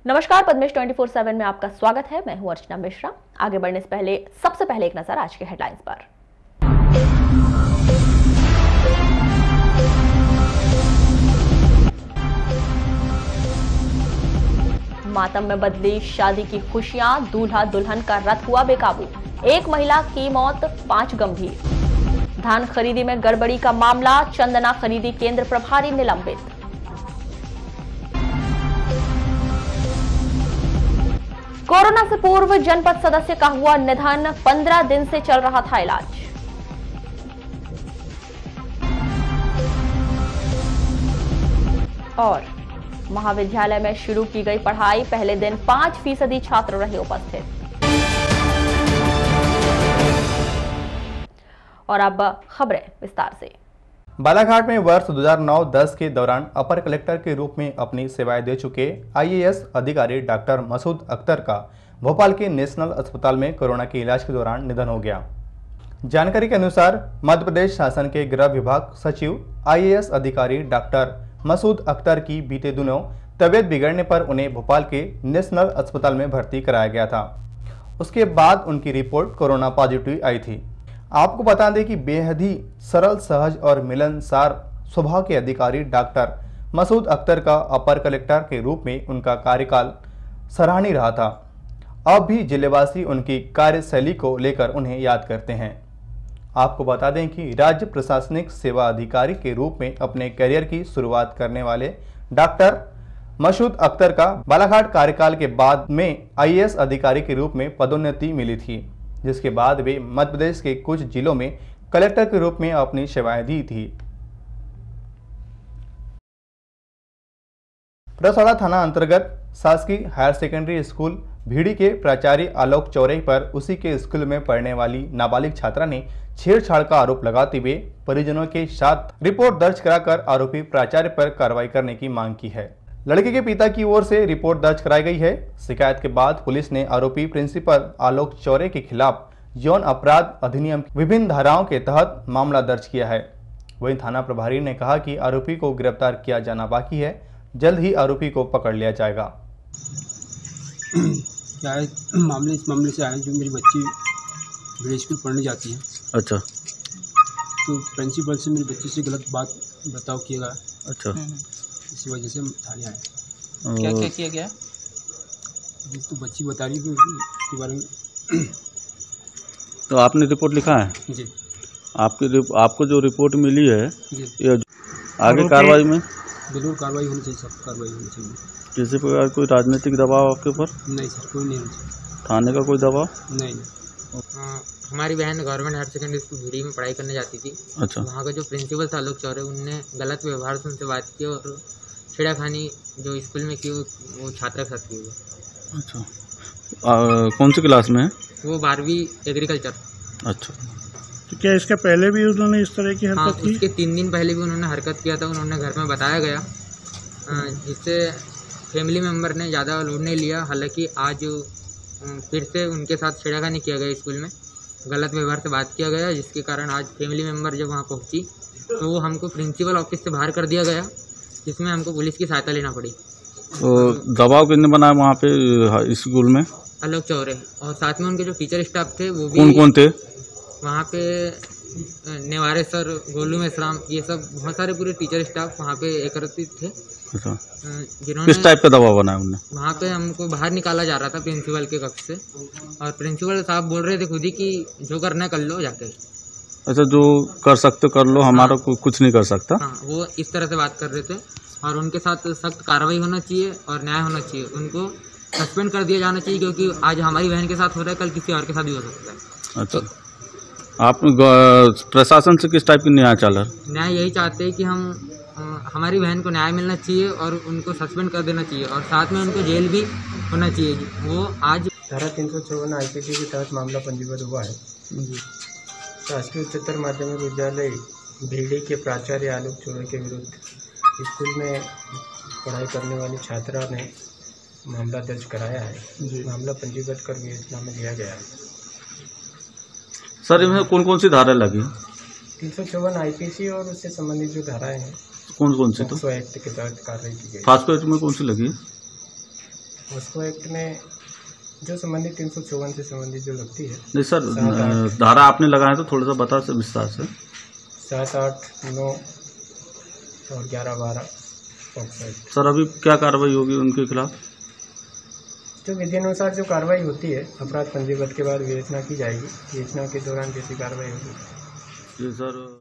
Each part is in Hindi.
नमस्कार, पद्मेश 24/7 में आपका स्वागत है। मैं हूं अर्चना मिश्रा। आगे बढ़ने से पहले सबसे पहले एक नजर आज के हेडलाइंस पर। मातम में बदली शादी की खुशियां, दूल्हा दुल्हन का रथ हुआ बेकाबू। एक महिला की मौत, 5 गंभीर। धान खरीदी में गड़बड़ी का मामला, चंदना खरीदी केंद्र प्रभारी निलंबित। कोरोना से पूर्व जनपद सदस्य का हुआ निधन, 15 दिन से चल रहा था इलाज। और महाविद्यालय में शुरू की गई पढ़ाई, पहले दिन 5% छात्र रहे उपस्थित। और अब खबरें विस्तार से। बालाघाट में वर्ष 2009-10 के दौरान अपर कलेक्टर के रूप में अपनी सेवाएं दे चुके आईएएस अधिकारी डॉक्टर मसूद अख्तर का भोपाल के नेशनल अस्पताल में कोरोना के इलाज के दौरान निधन हो गया। जानकारी के अनुसार मध्य प्रदेश शासन के गृह विभाग सचिव आईएएस अधिकारी डॉक्टर मसूद अख्तर की बीते दिनों तबियत बिगड़ने पर उन्हें भोपाल के नेशनल अस्पताल में भर्ती कराया गया था। उसके बाद उनकी रिपोर्ट कोरोना पॉजिटिव आई थी। आपको बता दें कि बेहद ही सरल, सहज और मिलनसार स्वभाव के अधिकारी डॉक्टर मसूद अख्तर का अपर कलेक्टर के रूप में उनका कार्यकाल सराहनीय रहा था। अब भी जिलेवासी उनकी कार्यशैली को लेकर उन्हें याद करते हैं। आपको बता दें कि राज्य प्रशासनिक सेवा अधिकारी के रूप में अपने करियर की शुरुआत करने वाले डॉक्टर मसूद अख्तर का बालाघाट कार्यकाल के बाद में आईएएस अधिकारी के रूप में पदोन्नति मिली थी, जिसके बाद वे मध्य प्रदेश के कुछ जिलों में कलेक्टर के रूप में अपनी सेवाएं दी थी। प्रसौड़ा थाना अंतर्गत शासकीय हायर सेकेंडरी स्कूल भीड़ी के प्राचार्य आलोक चौरे पर उसी के स्कूल में पढ़ने वाली नाबालिग छात्रा ने छेड़छाड़ का आरोप लगाते हुए परिजनों के साथ रिपोर्ट दर्ज कराकर आरोपी प्राचार्य पर कार्रवाई करने की मांग की है। लड़के के पिता की ओर से रिपोर्ट दर्ज कराई गई है। शिकायत के बाद पुलिस ने आरोपी प्रिंसिपल आलोक चौरे के खिलाफ यौन अपराध अधिनियम की विभिन्न धाराओं के तहत मामला दर्ज किया है। वहीं थाना प्रभारी ने कहा कि आरोपी को गिरफ्तार किया जाना बाकी है, जल्द ही आरोपी को पकड़ लिया जाएगा। क्या है इस मामले से आया, जो मेरी बच्ची बड़े स्कूल पढ़ने जाती है। अच्छा। तो प्रिंसिपल से मेरी बच्ची से गलत बात बर्ताव किया गया। अच्छा। इसी वजह से हम थाने आए। क्या क्या किया गया? तो बच्ची बता रही थी उसके बारे में। तो आपने रिपोर्ट लिखा है? जी। आपको जो रिपोर्ट मिली है, जी, आगे कार्रवाई में जरूर कार्रवाई होनी चाहिए, सब कार्रवाई होनी चाहिए। किसी प्रकार कोई राजनीतिक दबाव आपके ऊपर? नहीं सर, कोई नहीं होना। थाने का कोई दबाव? नहीं। हमारी बहन गवर्नमेंट हायर सेकेंडरी स्कूल भीड़ी में पढ़ाई करने जाती थी। अच्छा। वहाँ का जो प्रिंसिपल था आलोक चौरे, उनने गलत व्यवहार से उनसे बात की और छेड़खानी जो स्कूल में की वो छात्रा के साथ की हुई। अच्छा। कौन सी क्लास में है वो? 12वीं एग्रीकल्चर। अच्छा। तो क्या इसके पहले भी उन्होंने इस तरह की हरकत की? उसके 3 दिन पहले भी उन्होंने हरकत किया था। उन्होंने घर में बताया गया, जिससे फैमिली मेम्बर ने ज़्यादा लोड नहीं लिया। हालांकि आज फिर से उनके साथ छेड़खानी किया गया, स्कूल में गलत व्यवहार से बात किया गया, जिसके कारण आज फैमिली मेम्बर जब वहाँ पहुँची तो वो हमको प्रिंसिपल ऑफिस से बाहर कर दिया गया, जिसमें हमको पुलिस की सहायता लेना पड़ी। तो दबाव किसने बनाया वहाँ पे स्कूल में? आलोक चौरे, और साथ में उनके जो टीचर स्टाफ थे वो भी। कौन कौन थे वहाँ पे? नेवारे सर, गोलू मेश्राम, ये सब बहुत सारे पूरे टीचर स्टाफ वहाँ पे एकत्रित थे। अच्छा। जिन्होंने किस टाइप का दबाव बनाया उन्होंने? वहाँ पे हमको बाहर निकाला जा रहा था प्रिंसिपल के कक्ष से, और प्रिंसिपल साहब बोल रहे थे खुद ही कि जो करना कर लो जाके। अच्छा, जो कर सकते कर लो, हमारा कुछ नहीं कर सकता। हाँ, वो इस तरह से बात कर रहे थे। और उनके साथ सख्त कार्रवाई होना चाहिए और न्याय होना चाहिए। उनको सस्पेंड कर दिया जाना चाहिए, क्योंकि आज हमारी बहन के साथ हो रहा है, कल किसी और के साथ भी हो सकता है। अच्छा। आप प्रशासन से किस टाइप की न्याय चाह रहे? न्याय यही चाहते हैं कि हमारी बहन को न्याय मिलना चाहिए और उनको सस्पेंड कर देना चाहिए, और साथ में उनको जेल भी होना चाहिए। वो आज धारा 354 आईपीसी के तहत मामला पंजीबद्ध हुआ है। शासकीय उच्चतर माध्यमिक विद्यालय भीड़ी के प्राचार्य आलोक चौरे के विरुद्ध स्कूल में पढ़ाई करने वाली छात्रा ने मामला दर्ज कराया है। मामला पंजीबद्ध कर विवेचना में लिया गया है। सर, इसमें कौन कौन सी धारा लगी? 354 आईपीसी और उससे संबंधित जो धाराएं हैं। कौन कौन सी? तो एक्ट के तहत कार्रवाई की गई। फास्को एक्ट में कौन सी लगी? उसको एक्ट में जो संबंधित 354 से संबंधित जो लगती है नहीं सर, धारा आपने लगाया तो थोड़ा सा बता विस्तार से। 7, 8, 9 और 11, 12 सर अभी क्या कार्रवाई होगी उनके खिलाफ? जो विधि अनुसार जो कार्रवाई होती है अपराध पंजीबद्ध के बाद विवेचना की जाएगी। विवेचना के दौरान जैसी कार्रवाई होगी। जी सर।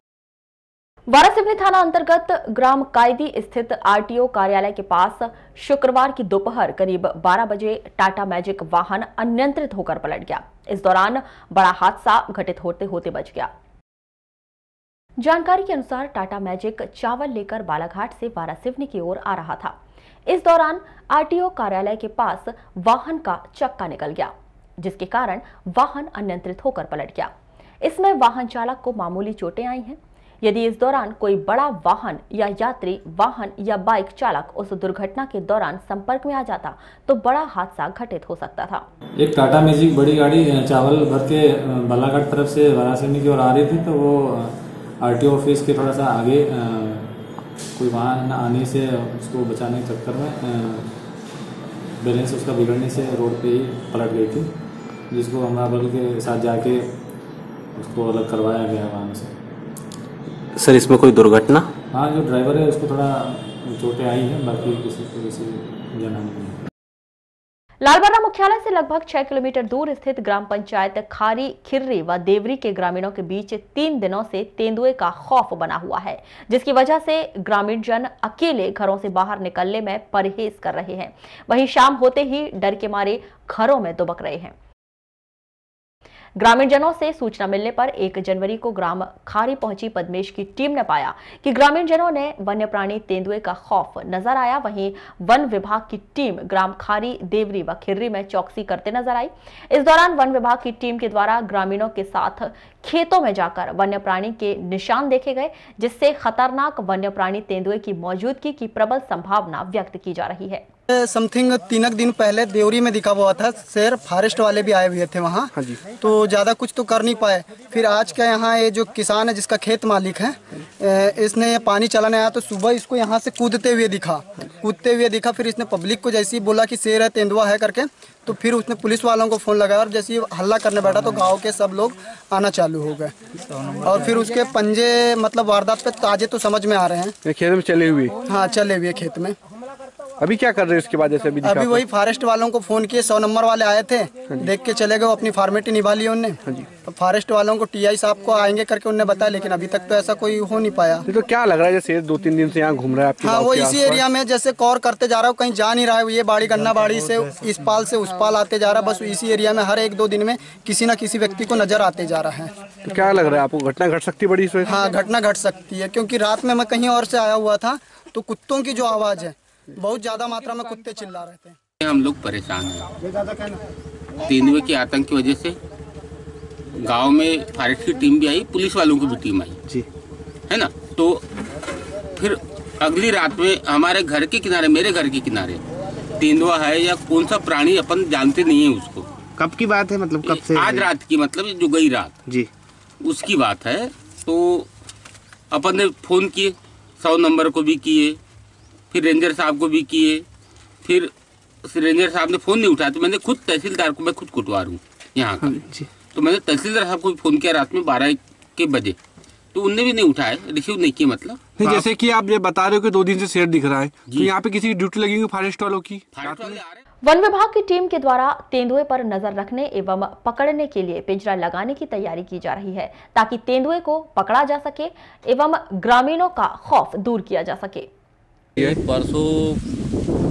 वारासिवनी थाना अंतर्गत ग्राम कायदी स्थित आरटीओ कार्यालय के पास शुक्रवार की दोपहर करीब 12 बजे टाटा मैजिक वाहन अनियंत्रित होकर पलट गया। इस दौरान बड़ा हादसा घटित होते होते बच गया। जानकारी के अनुसार टाटा मैजिक चावल लेकर बालाघाट से वारासिवनी की ओर आ रहा था। इस दौरान आरटीओ कार्यालय के पास वाहन का चक्का निकल गया, जिसके कारण वाहन अनियंत्रित होकर पलट गया। इसमें वाहन चालक को मामूली चोटें आई हैं। यदि इस दौरान कोई बड़ा वाहन या यात्री वाहन या बाइक चालक उस दुर्घटना के दौरान संपर्क में आ जाता तो बड़ा हादसा घटित हो सकता था। एक टाटा मैजिक बड़ी गाड़ी चावल भर के बालाघाट तरफ से वारासिवनी की ओर आ रही थी, तो वो आरटीओ ऑफिस के थोड़ा सा आगे कोई वाहन आने से उसको बचाने के चक्कर में बैलेंस उसका बिगड़ने से रोड पे ही पलट गई थी, जिसको हमारा बल के साथ जाके उसको अलग करवाया गया वाहन से। सर इसमें कोई दुर्घटना? हाँ, जो ड्राइवर है उसको थोड़ा चोटें आई हैं, बाकी किसी को किसी जाना नहीं है। लालबर्रा मुख्यालय से लगभग 6 किलोमीटर दूर स्थित ग्राम पंचायत खारी खिर्री व देवरी के ग्रामीणों के बीच 3 दिनों से तेंदुए का खौफ बना हुआ है, जिसकी वजह से ग्रामीण जन अकेले घरों से बाहर निकलने में परहेज कर रहे हैं। वहीं शाम होते ही डर के मारे घरों में दुबक रहे हैं। ग्रामीण जनों से सूचना मिलने पर 1 जनवरी को ग्राम खारी पहुंची पद्मेश की टीम ने पाया कि ग्रामीण जनों ने वन्य प्राणी तेंदुए का खौफ नजर आया। वहीं वन विभाग की टीम ग्राम खारी, देवरी व खिर्री में चौकसी करते नजर आई। इस दौरान वन विभाग की टीम के द्वारा ग्रामीणों के साथ खेतों में जाकर वन्य प्राणी के निशान देखे गए, जिससे खतरनाक वन्य प्राणी तेंदुए की मौजूदगी की प्रबल संभावना व्यक्त की जा रही है। समथिंग 3 दिन पहले देवरी में दिखा हुआ था शेर, फॉरेस्ट वाले भी आए हुए थे वहाँ। तो ज़्यादा कुछ तो कर नहीं पाए। फिर आज का यहाँ ये जो किसान है जिसका खेत मालिक है, इसने ये पानी चलाने आया तो सुबह इसको यहाँ से कूदते हुए दिखा। फिर इसने पब्लिक को जैसे ही बोला कि शेर है, तेंदुआ है करके, तो फिर उसने पुलिस वालों को फ़ोन लगाया और जैसे ही हल्ला करने बैठा तो गाँव के सब लोग आना चालू हो गए। और फिर उसके पंजे मतलब वारदात पे ताजे तो समझ में आ रहे हैं। खेत में चले हुए? हाँ, चले हुए खेत में। अभी क्या कर रहे हैं इसके बाद? जैसे अभी वही फॉरेस्ट वालों को फोन किए, 100 नंबर वाले आए थे, देख के चले गए, अपनी फॉर्मेलिटी निभा ली उनने। तो फॉरेस्ट वालों को टीआई साहब को आएंगे करके उन्होंने बताया, लेकिन अभी तक तो ऐसा कोई हो नहीं पाया। तो क्या लग रहा है जैसे 2-3 दिन से यहाँ घूम रहा है आपके? हाँ, वो इसी एरिया में जैसे कौर करते जा रहा है, कहीं जा नहीं रहा है। ये बाड़ी गन्ना बाड़ी से इस पाल से उस पाल आते जा रहा है। बस इसी एरिया में हर 1-2 दिन में किसी न किसी व्यक्ति को नजर आते जा रहा है। तो क्या लग रहा है आपको, घटना घट सकती है बड़ी? हाँ, घटना घट सकती है, क्योंकि रात में मैं कहीं और से आया हुआ था तो कुत्तों की जो आवाज़ है, बहुत ज्यादा मात्रा में कुत्ते चिल्ला रहे थे। हम लोग परेशान हैं तेंदुए के आतंक की वजह से। गांव में फॉरेस्ट की टीम भी आई, पुलिस वालों की भी टीम आई जी, है ना। तो फिर अगली रात में हमारे घर के किनारे, मेरे घर के किनारे तेंदुआ है या कौन सा प्राणी अपन जानते नहीं है उसको। कब की बात है? मतलब कब से? आज रात की, मतलब जो गई रात जी, उसकी बात है। तो अपन ने फ़ोन किए, 100 नंबर को भी किए, फिर रेंजर साहब को भी किए। फिर रेंजर साहब ने फ़ोन नहीं उठाया तो मैंने खुद तहसीलदार को, मैं खुद कोटवार हूँ यहाँ का, तो मैंने तहसीलदार साहब को भी फ़ोन किया रात में 12 के बजे, तो उनने भी नहीं उठाया, रिसीव नहीं किया। मतलब नहीं, जैसे कि आप ये बता रहे हो कि 2 दिन से शेर दिख रहा है, तो यहाँ पे किसी की ड्यूटी लगी हुई फॉरेस्ट वालों की? फॉरेस्ट वाले आ रहे हैं। वन विभाग की टीम के द्वारा तेंदुए पर नजर रखने एवं पकड़ने के लिए पिंजरा लगाने की तैयारी की जा रही है, ताकि तेंदुए को पकड़ा जा सके एवं ग्रामीणों का खौफ दूर किया जा सके। परसों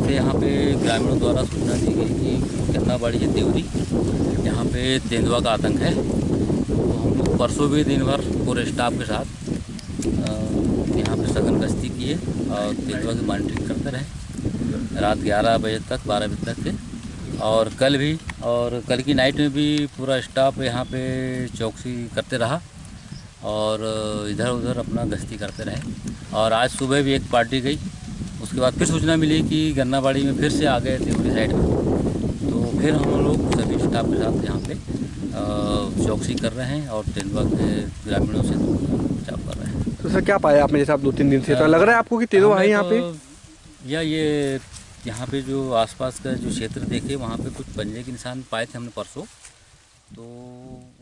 से यहाँ पे ग्रामीणों द्वारा सूचना दी गई कि गन्नाबाड़ी है देवरी, यहाँ पे तेंदुआ का आतंक है। तो हम लोग परसों भी दिन भर पूरे स्टाफ के साथ यहाँ पे सघन गश्ती किए और तेंदुआ की मॉनिटरिंग करते रहे रात 11 बजे तक, 12 बजे तक के। और कल भी, और कल की नाइट में भी पूरा स्टाफ यहाँ पे चौकसी करते रहा और इधर उधर अपना गश्ती करते रहे। और आज सुबह भी एक पार्टी गई, उसके बाद फिर सूचना मिली कि गन्नाबाड़ी में फिर से आ गए देवरी साइड में। तो फिर हम लोग सभी स्टाफ के साथ यहाँ पे चौकसी कर रहे हैं और तेंदुआ के ग्रामीणों से बचाव कर रहे हैं। तो सर क्या पाया आपने, जैसे आप 2-3 दिन से, तो लग रहा है आपको कि तेंदुआ है यहाँ पे? या ये यहाँ पे जो आसपास का जो क्षेत्र देखे वहाँ पे कुछ पंजे के निशान पाए थे हमने परसों, तो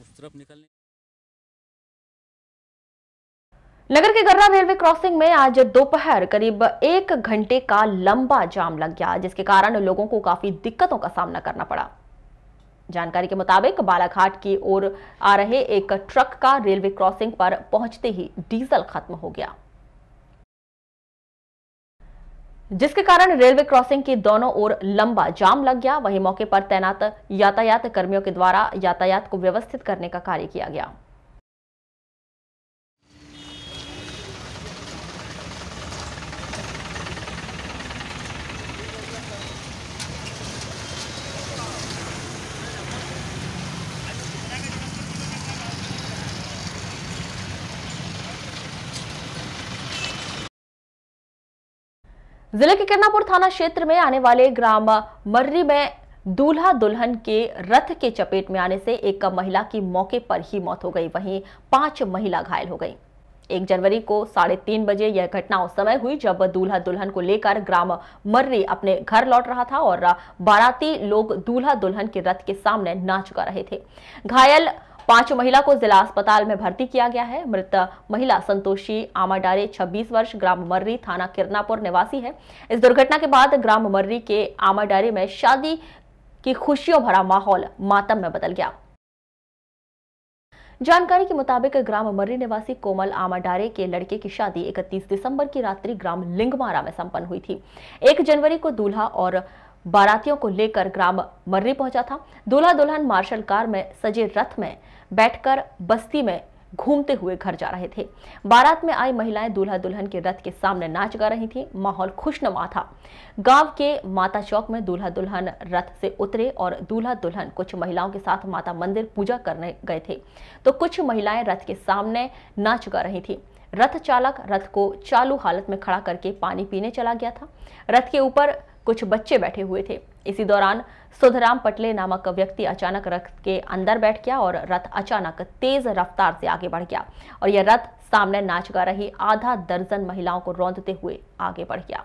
उस तरफ निकलने। नगर के गर्रा रेलवे क्रॉसिंग में आज दोपहर करीब 1 घंटे का लंबा जाम लग गया, जिसके कारण लोगों को काफी दिक्कतों का सामना करना पड़ा। जानकारी के मुताबिक बालाघाट की ओर आ रहे एक ट्रक का रेलवे क्रॉसिंग पर पहुंचते ही डीजल खत्म हो गया, जिसके कारण रेलवे क्रॉसिंग की दोनों ओर लंबा जाम लग गया। वहीं मौके पर तैनात यातायात कर्मियों के द्वारा यातायात को व्यवस्थित करने का कार्य किया गया। जिले के किरनापुर थाना क्षेत्र में आने वाले ग्राम मर्री में दूल्हा दुल्हन के रथ के चपेट में आने से एक महिला की मौके पर ही मौत हो गई, वहीं 5 महिला घायल हो गई। 1 जनवरी को 3:30 बजे यह घटना उस समय हुई जब दूल्हा दुल्हन को लेकर ग्राम मर्री अपने घर लौट रहा था और बाराती लोग दूल्हा दुल्हन के रथ के सामने नाच गा रहे थे। घायल 5 महिला को जिला अस्पताल में भर्ती किया गया है। मृत महिला संतोषी आमाडारे 26 वर्ष ग्राम मर्री थाना किरनापुर निवासी है। इस दुर्घटना के बाद ग्राम मर्री के आमाडारे में शादी की खुशियों भरा माहौल मातम में बदल गया। जानकारी के मुताबिक ग्राम मर्री निवासी कोमल आमाडारे के लड़के की शादी 31 दिसंबर की रात्रि ग्राम लिंगमारा में संपन्न हुई थी। 1 जनवरी को दूल्हा और बारातियों को लेकर ग्राम मर्री पहुंचा था। दूल्हा दुल्हन मार्शल कार में सजे रथ में बैठकर बस्ती में घूमते हुए घर जा रहे थे। बारात में आई महिलाएं दूल्हा दुल्हन के रथ के सामने नाच गा रही थी। माहौल खुशनुमा था। गांव के माता चौक में दूल्हा दुल्हन रथ से उतरे और दूल्हा दुल्हन कुछ महिलाओं के साथ माता मंदिर पूजा करने गए थे, तो कुछ महिलाएं रथ के सामने नाच गा रही थी। रथ चालक रथ को चालू हालत में खड़ा करके पानी पीने चला गया था। रथ के ऊपर कुछ बच्चे बैठे हुए थे। इसी दौरान सुधराम पटले नामक व्यक्ति अचानक रथ के अंदर बैठ गया और रथ अचानक तेज रफ्तार से आगे बढ़ गया और यह रथ सामने नाच गा रही आधा दर्जन महिलाओं को रौंदते हुए आगे बढ़ गया।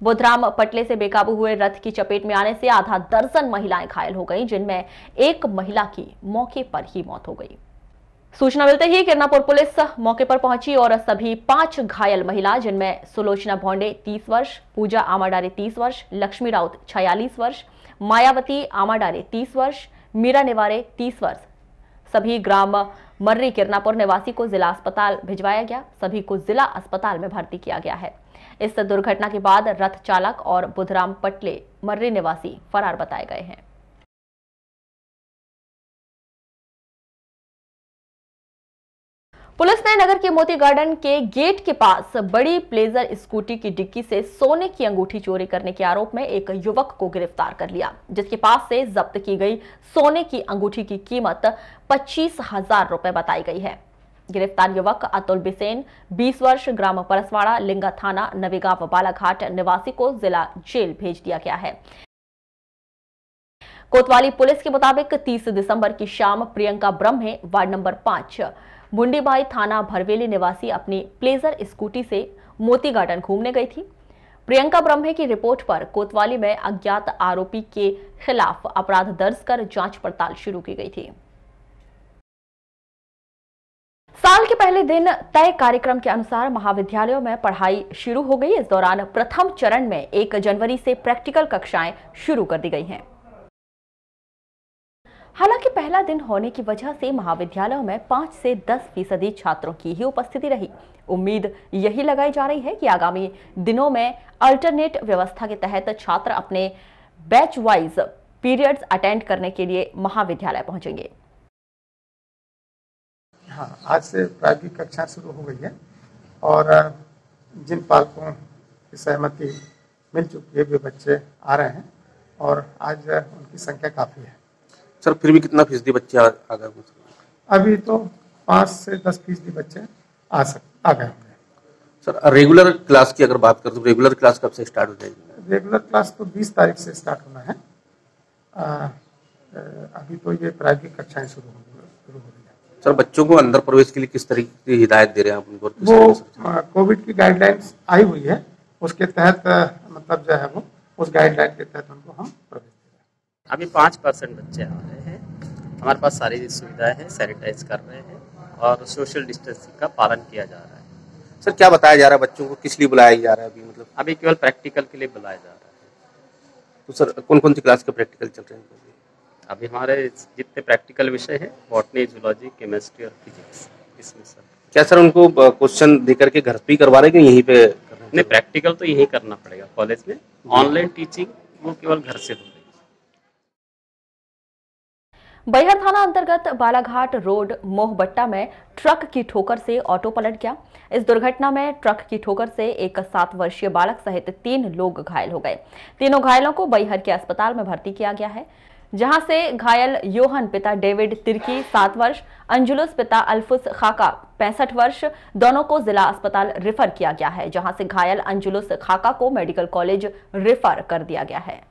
बुधराम पटले से बेकाबू हुए रथ की चपेट में आने से आधा दर्जन महिलाएं घायल हो गईं, जिनमें एक महिला की मौके पर ही मौत हो गई। सूचना मिलते ही किरनापुर पुलिस मौके पर पहुंची और सभी 5 घायल महिला, जिनमें सुलोचना भोंडे 30 वर्ष, पूजा आमाडारे 30 वर्ष, लक्ष्मी राउत 46 वर्ष, मायावती आमाडारे 30 वर्ष, मीरा निवारे 30 वर्ष, सभी ग्राम मर्री किरनापुर निवासी को जिला अस्पताल भिजवाया गया। सभी को जिला अस्पताल में भर्ती किया गया है। इस दुर्घटना के बाद रथ चालक और बुधराम पटले मर्री निवासी फरार बताए गए हैं। पुलिस ने नगर के मोती गार्डन के गेट के पास बड़ी प्लेजर स्कूटी की डिक्की से सोने की अंगूठी चोरी करने के आरोप में एक युवक को गिरफ्तार कर लिया, जिसके पास से जब्त की गई सोने की अंगूठी की कीमत 25,000 रुपए बताई गई है। गिरफ्तार युवक अतुल बिसेन 20 वर्ष ग्राम परसवाड़ा लिंगा थाना नवीगांव बालाघाट निवासी को जिला जेल भेज दिया गया है। कोतवाली पुलिस के मुताबिक 30 दिसंबर की शाम प्रियंका ब्रह्मे वार्ड नंबर 5 मुंडीबाई थाना भरवेली निवासी अपनी प्लेजर स्कूटी से मोती गार्डन घूमने गई थी। प्रियंका ब्रह्मे की रिपोर्ट पर कोतवाली में अज्ञात आरोपी के खिलाफ अपराध दर्ज कर जांच पड़ताल शुरू की गई थी। साल के पहले दिन तय कार्यक्रम के अनुसार महाविद्यालयों में पढ़ाई शुरू हो गई। इस दौरान प्रथम चरण में 1 जनवरी से प्रैक्टिकल कक्षाएं शुरू कर दी गई हैं। हालांकि पहला दिन होने की वजह से महाविद्यालयों में 5 से 10% छात्रों की ही उपस्थिति रही। उम्मीद यही लगाई जा रही है कि आगामी दिनों में अल्टरनेट व्यवस्था के तहत छात्र अपने बैच वाइज पीरियड्स अटेंड करने के लिए महाविद्यालय पहुंचेंगे। हाँ, आज से प्रायोगिक कक्षा शुरू हो गई है और जिन पालकों की सहमति मिल चुकी है वे बच्चे आ रहे हैं और आज उनकी संख्या काफ़ी है। सर फिर भी कितना फीसदी बच्चे आ गए? अभी तो 5 से 10% बच्चे आ गए होंगे। सर रेगुलर क्लास की अगर बात करें तो रेगुलर क्लास कब से स्टार्ट हो जाएगी? रेगुलर क्लास तो 20 तारीख से स्टार्ट होना है। अभी तो ये प्रायोगिक कक्षाएं शुरू हो रही है। सर बच्चों को अंदर प्रवेश के लिए किस तरीके की हिदायत दे रहे हैं आप उनको? वो कोविड की गाइडलाइंस आई हुई है, उसके तहत मतलब जो है वो उस गाइडलाइन के तहत उनको हम प्रवेश दे रहे हैं। अभी 5% बच्चे आ रहे हैं। हमारे पास सारी सुविधाएं हैं, सैनिटाइज कर रहे हैं और सोशल डिस्टेंसिंग का पालन किया जा रहा है। सर क्या बताया जा रहा है बच्चों को, किस लिए बुलाया जा रहा है अभी, मतलब अभी केवल प्रैक्टिकल के लिए बुलाया जा रहा है। तो सर कौन कौन सी क्लास के प्रैक्टिकल चल रहे हैं? अभी हमारे जितने प्रैक्टिकल विषय हैं, बॉटनी, जूलॉजी, केमिस्ट्री और फिजिक्स, इसमें सर। क्या सर उनको क्वेश्चन देकर के घर पे ही करवा रहे हैं कि यहीं पे करना है? नहीं, प्रैक्टिकल तो यही करना पड़ेगा कॉलेज में। ऑनलाइन टीचिंग वो केवल घर से होगी। बैहर थाना अंतर्गत बालाघाट रोड मोहबट्टा में ट्रक की ठोकर से ऑटो पलट गया। इस दुर्घटना में ट्रक की ठोकर से एक 7 वर्षीय बालक सहित 3 लोग घायल हो गए। तीनों घायलों को बैहर के अस्पताल में भर्ती किया गया है, जहां से घायल योहन पिता डेविड तिर्की 7 वर्ष, अंजुलुस पिता अल्फुस खाका 65 वर्ष, दोनों को जिला अस्पताल रेफर किया गया है, जहां से घायल अंजुलुस खाका को मेडिकल कॉलेज रेफर कर दिया गया है।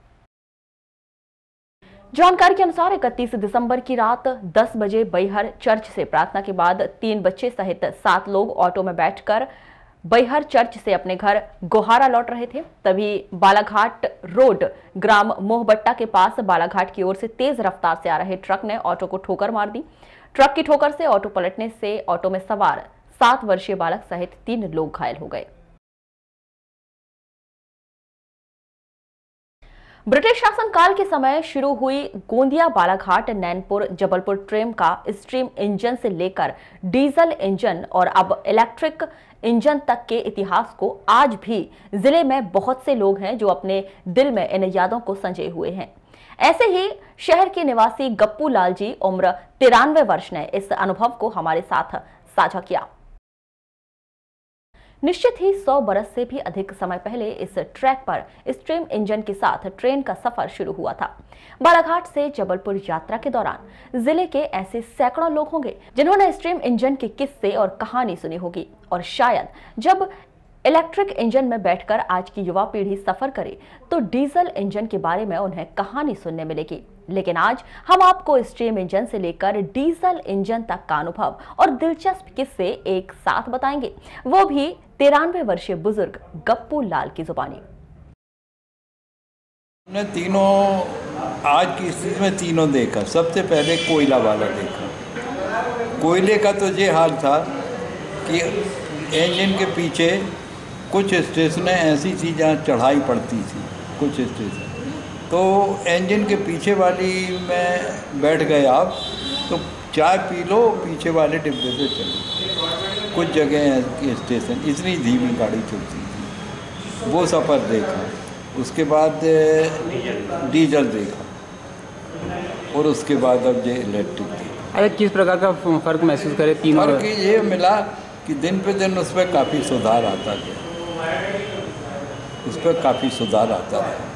जानकारी के अनुसार 31 दिसंबर की रात 10 बजे बैहर चर्च से प्रार्थना के बाद 3 बच्चे सहित 7 लोग ऑटो में बैठकर बैहर चर्च से अपने घर गोहारा लौट रहे थे। तभी बालाघाट रोड ग्राम मोहबट्टा के पास बालाघाट की ओर से तेज रफ्तार से आ रहे ट्रक ने ऑटो को ठोकर मार दी। ट्रक की ठोकर से ऑटो पलटने से ऑटो में सवार 7 वर्षीय बालक सहित 3 लोग घायल हो गए। ब्रिटिश शासन काल के समय शुरू हुई गोंदिया बालाघाट नैनपुर जबलपुर ट्रेन का स्टीम इंजन से लेकर डीजल इंजन और अब इलेक्ट्रिक इंजन तक के इतिहास को आज भी जिले में बहुत से लोग हैं जो अपने दिल में इन यादों को संजोए हुए हैं। ऐसे ही शहर के निवासी गप्पू लाल जी उम्र 93 वर्ष ने इस अनुभव को हमारे साथ साझा किया। निश्चित ही 100 बरस से भी अधिक समय पहले इस ट्रैक पर स्टीम इंजन के साथ ट्रेन का सफर शुरू हुआ था। बालाघाट से जबलपुर यात्रा के दौरान जिले के ऐसे सैकड़ों लोग होंगे जिन्होंने स्टीम इंजन के किस्से और कहानी सुनी होगी, और शायद जब इलेक्ट्रिक इंजन में बैठकर आज की युवा पीढ़ी सफर करे तो डीजल इंजन के बारे में उन्हें कहानी सुनने मिलेगी। लेकिन आज हम आपको स्टीम इंजन से लेकर डीजल इंजन तक का अनुभव और दिलचस्प किस्से एक साथ बताएंगे, वो भी 93 वर्षीय बुजुर्ग गप्पू लाल की जुबानी। हमने तीनों आज की स्थिति में तीनों देखा। सबसे पहले कोयला वाला देखा। कोयले का तो ये हाल था कि इंजन के पीछे कुछ स्टेशनें ऐसी थी जहाँ चढ़ाई पड़ती थी, कुछ स्टेशन तो इंजन के पीछे वाली में बैठ गए आप तो चाय पी लो, पीछे वाले डिब्बे से चलो। कुछ जगह के स्टेशन इतनी धीमी गाड़ी चलती थी, वो सफ़र देखा। उसके बाद डीजल देखा और उसके बाद अब ये इलेक्ट्रिक देखा। अरे किस प्रकार का फ़र्क महसूस करें तीनों? फ़र्क ये मिला कि दिन पे दिन उस पर काफ़ी सुधार आता गया, उस पर काफ़ी सुधार आता है।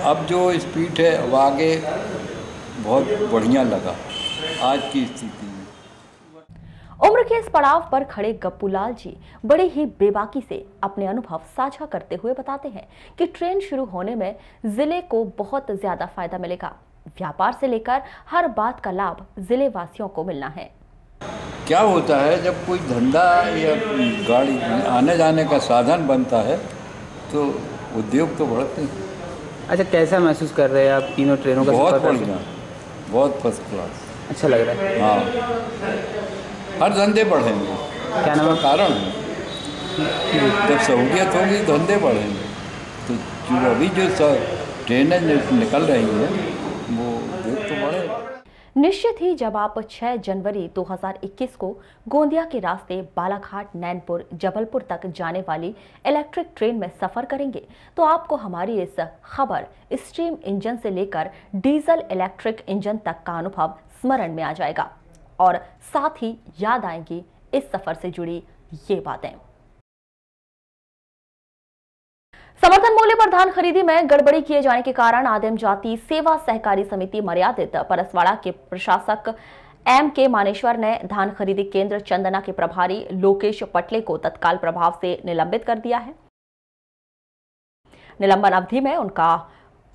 अब जो स्पीड है वो आगे बहुत बढ़िया लगा आज की स्थिति में। उम्र के इस पड़ाव पर खड़े गप्पू लाल जी बड़े ही बेबाकी से अपने अनुभव साझा करते हुए बताते हैं कि ट्रेन शुरू होने में जिले को बहुत ज्यादा फायदा मिलेगा। व्यापार से लेकर हर बात का लाभ जिले वासियों को मिलना है। क्या होता है जब कोई धंधा या गाड़ी आने जाने का साधन बनता है तो उद्योग तो बढ़ते हैं। अच्छा, कैसा महसूस कर रहे हैं आप तीनों ट्रेनों का? बहुत बढ़िया, बहुत फर्स्ट क्लास, अच्छा लग रहा है। हाँ, हर धंधे बढ़ेंगे। क्या नाम कारण है? जब सहूलियत होगी धंधे बढ़ेंगे। तो जो अभी जो ट्रेनें निकल रही हैं वो उद्योग तो बढ़ेगा। निश्चित ही जब आप 6 जनवरी 2021 को गोंदिया के रास्ते बालाघाट, नैनपुर, जबलपुर तक जाने वाली इलेक्ट्रिक ट्रेन में सफर करेंगे तो आपको हमारी इस खबर स्टीम इंजन से लेकर डीजल इलेक्ट्रिक इंजन तक का अनुभव स्मरण में आ जाएगा और साथ ही याद आएंगी इस सफर से जुड़ी ये बातें। समर्थन मूल्य पर धान खरीदी में गड़बड़ी किए जाने के कारण आदिम जाति सेवा सहकारी समिति मर्यादित परसवाड़ा के प्रशासक M.K. मानेश्वर ने धान खरीदी केंद्र चंदना के प्रभारी लोकेश पटले को तत्काल प्रभाव से निलंबित कर दिया है। निलंबन अवधि में उनका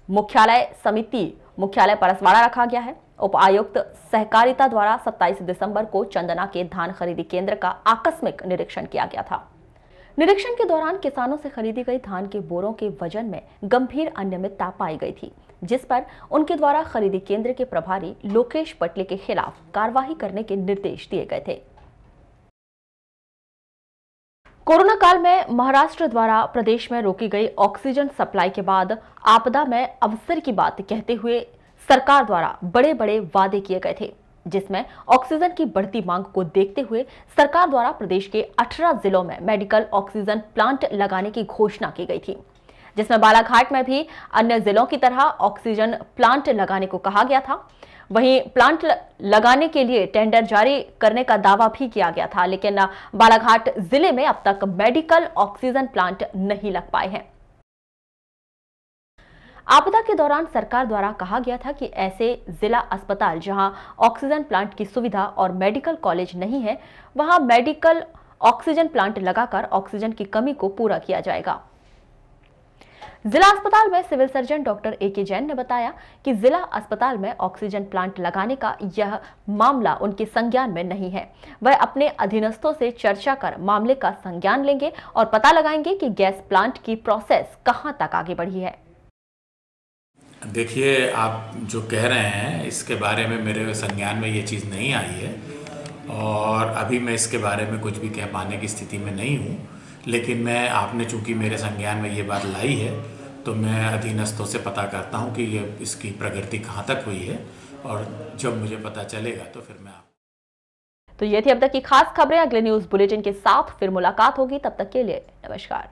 मुख्यालय परसवाड़ा रखा गया है। उप आयुक्त सहकारिता द्वारा 27 दिसंबर को चंदना के धान खरीदी केंद्र का आकस्मिक निरीक्षण किया गया था। निरीक्षण के दौरान किसानों से खरीदी गई धान के बोरों के वजन में गंभीर अनियमितता पाई गई थी, जिस पर उनके द्वारा खरीदी केंद्र के प्रभारी लोकेश पटले के खिलाफ कार्रवाई करने के निर्देश दिए गए थे। कोरोना काल में महाराष्ट्र द्वारा प्रदेश में रोकी गई ऑक्सीजन सप्लाई के बाद आपदा में अवसर की बात कहते हुए सरकार द्वारा बड़े बड़े वादे किए गए थे, जिसमें ऑक्सीजन की बढ़ती मांग को देखते हुए सरकार द्वारा प्रदेश के 18 जिलों में मेडिकल ऑक्सीजन प्लांट लगाने की घोषणा की गई थी, जिसमें बालाघाट में भी अन्य जिलों की तरह ऑक्सीजन प्लांट लगाने को कहा गया था। वहीं प्लांट लगाने के लिए टेंडर जारी करने का दावा भी किया गया था, लेकिन बालाघाट जिले में अब तक मेडिकल ऑक्सीजन प्लांट नहीं लग पाए हैं। आपदा के दौरान सरकार द्वारा कहा गया था कि ऐसे जिला अस्पताल जहां ऑक्सीजन प्लांट की सुविधा और मेडिकल कॉलेज नहीं है, वहां मेडिकल ऑक्सीजन प्लांट लगाकर ऑक्सीजन की कमी को पूरा किया जाएगा। जिला अस्पताल में सिविल सर्जन डॉक्टर ए.के. जैन ने बताया कि जिला अस्पताल में ऑक्सीजन प्लांट लगाने का यह मामला उनके संज्ञान में नहीं है। वह अपने अधीनस्थों से चर्चा कर मामले का संज्ञान लेंगे और पता लगाएंगे कि गैस प्लांट की प्रोसेस कहां तक आगे बढ़ी है। देखिए, आप जो कह रहे हैं इसके बारे में मेरे संज्ञान में ये चीज़ नहीं आई है और अभी मैं इसके बारे में कुछ भी कह पाने की स्थिति में नहीं हूँ, लेकिन मैं आपने चूँकि मेरे संज्ञान में ये बात लाई है तो मैं अधीनस्थों से पता करता हूँ कि ये इसकी प्रगति कहाँ तक हुई है और जब मुझे पता चलेगा तो फिर मैं तो ये थी अब तक की खास खबरें। अगले न्यूज़ बुलेटिन के साथ फिर मुलाकात होगी, तब तक के लिए नमस्कार।